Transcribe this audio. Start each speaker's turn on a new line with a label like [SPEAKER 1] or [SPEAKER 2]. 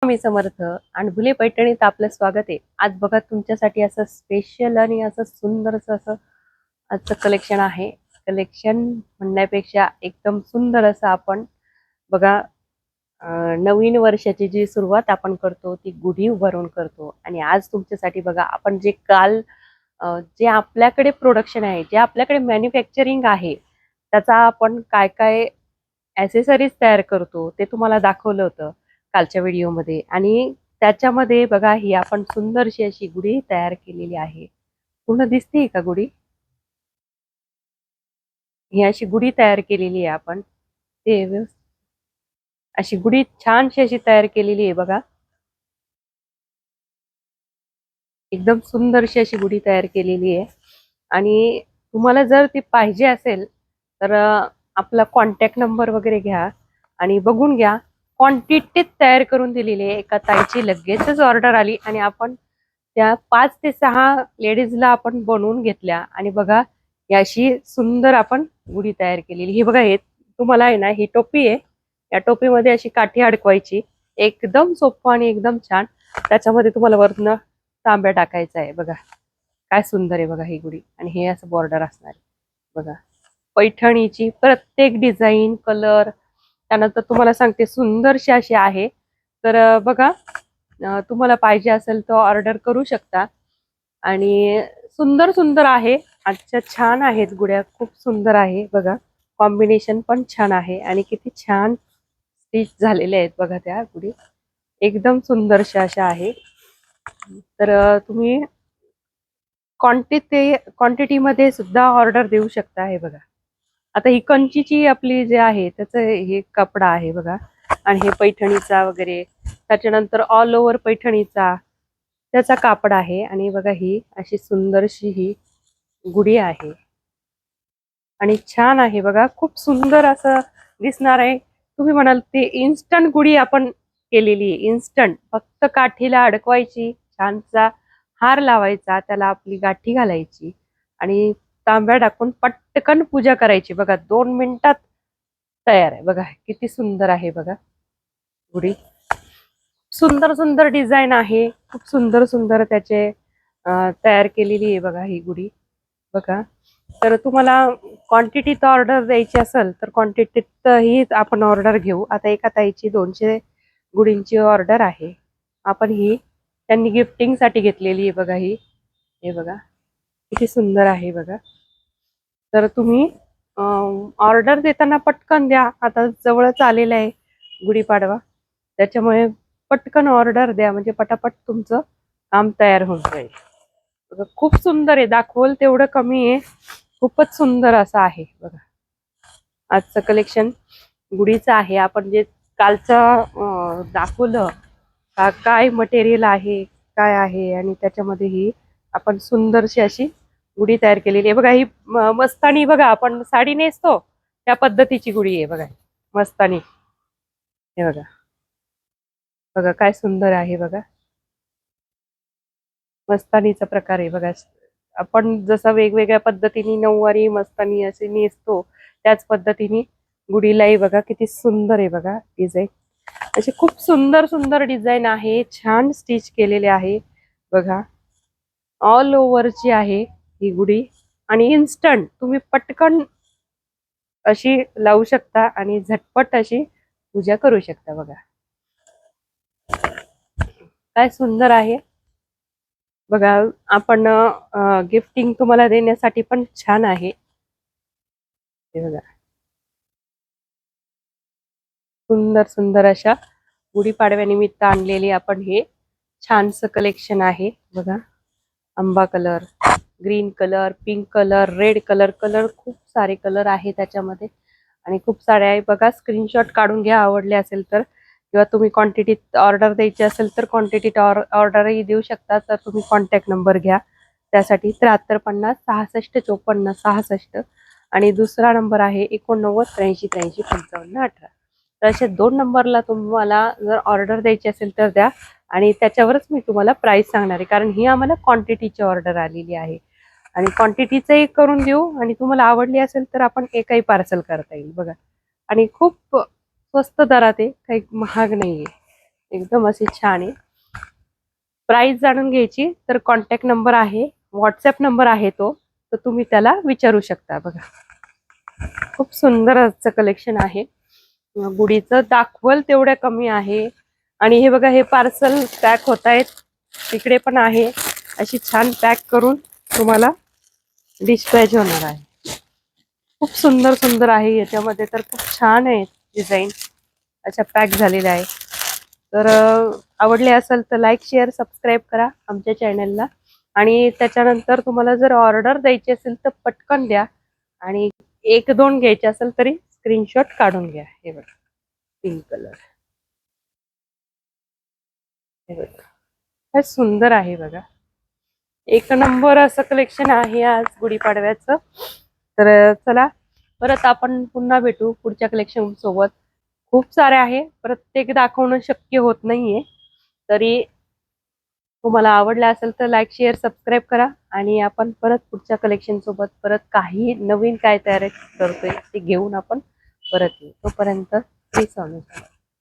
[SPEAKER 1] स्वामी समर्थ आणि भुले पैठणीत आपलं स्वागत आहे. आज बघा तुमच्यासाठी असं स्पेशल आणि असं सुंदरसं असं आजचं कलेक्शन आहे. कलेक्शन म्हणण्यापेक्षा एकदम सुंदर असं आपण बघा नवीन वर्षाची जी सुरुवात आपण करतो ती गुढी उभारून करतो. आणि आज तुमच्यासाठी बघा आपण जे काल जे आपल्याकडे प्रोडक्शन आहे, जे आपल्याकडे मॅन्युफॅक्चरिंग आहे, त्याचा आपण काय काय ॲक्सेसरीज तयार करतो ते तुम्हाला दाखवलं होतं कालच्या व्हिडिओमध्ये. आणि त्याच्यामध्ये बघा ही आपण सुंदरशी अशी गुढी तयार केलेली आहे. पूर्ण दिसते का गुढी? ही अशी गुढी तयार केलेली आहे आपण. ते अशी गुढी छानशी अशी तयार केलेली आहे बघा. एकदम सुंदरशी अशी गुढी तयार केलेली आहे. आणि तुम्हाला जर ती पाहिजे असेल तर आपला कॉन्टॅक्ट नंबर वगैरे घ्या आणि बघून घ्या. क्वांटिटीत तयार करून दिलेली आहे. एका ताईची लगेचच ऑर्डर आली आणि आपण त्या 5 ते 6 लेडीजला आपण बनवून घेतल्या. आणि बघा याशी सुंदर आपण गुढी तयार केलेली. ही बघा, हे तुम्हाला आहे ना, ही टोपी आहे. या टोपीमध्ये अशी काठी अडकवायची. एकदम सोपं आणि एकदम छान. त्याच्यामध्ये तुम्हाला वरनं तांब्या टाकायचा आहे. बघा काय सुंदर आहे बघा ही गुढी. आणि हे असं बॉर्डर असणार आहे बघा. पैठणीची प्रत्येक डिझाईन, कलर, त्यानंतर तुम्हाला सांगते सुंदरशी अशी आहे. तर बघा तुम्हाला पाहिजे असेल तर ऑर्डर करू शकता. आणि सुंदर सुंदर आहे. आजच्या छान आहेत गुड्या, खूप सुंदर आहे बघा. कॉम्बिनेशन पण छान आहे आणि किती छान स्टिच झालेले आहेत बघा त्या गुडी. एकदम सुंदरशा अशा आहे. तर तुम्ही क्वांटिटीमध्ये सुद्धा ऑर्डर देऊ शकता. हे बघा, आता ही कंचीची आपली जे आहे त्याचं हे कपडा आहे बघा. आणि हे पैठणीचा वगैरे, त्याच्यानंतर ऑल ओव्हर पैठणीचा त्याचा कापड आहे. आणि बघा ही अशी सुंदरशी ही गुढी आहे आणि छान आहे बघा. खूप सुंदर असं दिसणार आहे. तुम्ही म्हणाल ते इन्स्टंट गुढी आपण केलेली आहे. इन्स्टंट, फक्त काठीला अडकवायची, छानसा हार लावायचा, त्याला आपली गाठी घालायची आणि तांब्या टाकून पटकन पूजा करायची. बघा 2 मिनिटात तयार आहे. बघा किती सुंदर आहे बघा गुढी. सुंदर सुंदर डिझाईन आहे. खूप सुंदर सुंदर त्याचे तयार केलेली आहे बघा ही गुढी बघा. तर तुम्हाला क्वांटिटीत ऑर्डर द्यायची असेल तर क्वांटिटीत ही आपण ऑर्डर घेऊ. आता एका ताईची 200 गुढींची ऑर्डर आहे. आपण ही त्यांनी गिफ्टिंगसाठी घेतलेली आहे बघा ही. हे बघा किती सुंदर आहे बघा. तर तुम्ही ऑर्डर देताना पटकन द्या. आता जवळच आलेलं आहे गुढीपाडवा, त्याच्यामुळे पटकन ऑर्डर द्या म्हणजे पटापट तुमचं काम तयार होऊन जाईल. बघा खूप सुंदर आहे. दाखवल तेवढं कमी आहे. खूपच सुंदर असं आहे बघा. आजचं कलेक्शन गुढीचं आहे. आपण जे कालचं दाखवलं काय मटेरियल आहे, काय आहे, आणि त्याच्यामध्ये ही आपण सुंदरशी अशी गुढी तयार केलेली आहे बघा. ही मस्तानी बघा, आपण साडी नेसतो त्या पद्धतीची गुढी आहे बघा. मस्तानी हे बघा. बघा काय सुंदर आहे बघा. मस्तानीचा प्रकार आहे बघा. आपण जसं वेगवेगळ्या पद्धतीने नऊवारी मस्तानी असे नेसतो त्याच पद्धतीने गुढीलाही बघा किती सुंदर आहे बघा डिझाईन. असे खूप सुंदर सुंदर डिझाईन आहे. छान स्टिच केलेले आहे बघा. ऑल ओव्हरची आहे ही गुढी आणि इन्स्टंट तुम्ही पटकन अशी लावू शकता आणि झटपट अशी पूजा करू शकता बघा. काय सुंदर आहे बघा. आपण गिफ्टिंग तुम्हाला देण्यासाठी पण छान आहे हे बघा. सुंदर सुंदर अशा गुढीपाडव्यानिमित्त आणलेली आपण हे छानसं कलेक्शन आहे बघा. आंबा colour, green colour, pink colour, red colour, colour खूप सारे कलर आहे त्याच्यामध्ये आणि खूप सारे आहे बघा. स्क्रीनशॉट काढून घ्या आवडले असेल तर, किंवा तुम्ही क्वांटिटीत ऑर्डर द्यायची असेल तर क्वांटिटीत ऑर्डरही देऊ शकता. तर तुम्ही कॉन्टॅक्ट नंबर घ्या त्यासाठी 7350 66 54 66 आणि दुसरा नंबर आहे 89 83 83 55 18. तर अशा 2 नंबरला तुम्हाला जर ऑर्डर द्यायची असेल तर द्या आणि त्याच्यावरच मी तुम्हाला प्राइस सांगणार आहे, कारण ही आम्हाला क्वांटिटीची ऑर्डर आलेली आहे आणि क्वांटिटीचंही करून देऊ आणि तुम्हाला आवडली असेल तर आपण एकही पार्सल करता येईल बघा. आणि खूप स्वस्त दरात आहे, काही महाग नाहीये. एकदम अशी छान आहे. प्राइस जाणून घ्यायची तर कॉन्टॅक्ट नंबर आहे, व्हॉट्सअप नंबर आहे तो, तर तुम्ही त्याला विचारू शकता. बघा खूप सुंदर असं कलेक्शन आहे. गुढीचं दाखवल तेवढ्या कमी आहे. आणि हे बघा हे पार्सल पॅक होत आहेत, तिकडे पण आहे. अशी छान पॅक करून तुम्हाला डिस्पॅच होणार आहे. खूप सुंदर सुंदर आहे. याच्यामध्ये तर खूप छान आहे डिझाईन, अशा पॅक झालेल्या आहे. तर आवडले असेल तर लाईक शेअर सबस्क्राईब करा आमच्या चॅनलला. आणि त्याच्यानंतर तुम्हाला जर ऑर्डर द्यायची असेल तर पटकन द्या. आणि एक दोन घ्यायचे असेल तरी स्क्रीनशॉट काढून घ्या. हे बघा पिंक कलर, हे बघा हे सुंदर आहे. बघा एक नंबर असं कलेक्शन आहे आज गुढीपाडव्याचं. तर चला परत आपण पुन्हा भेटू पुढच्या कलेक्शन सोबत. खूप सारे आहे, प्रत्येक दाखवणं शक्य होत नाहीये. तरी तुम्हाला आवडला असेल तर लाईक शेअर सबस्क्राईब करा. आणि आपण परत पुढच्या कलेक्शन सोबत परत काही नवीन काय तयार करतोय ते घेऊन आपण परत येऊ. तोपर्यंत श्री स्वामी.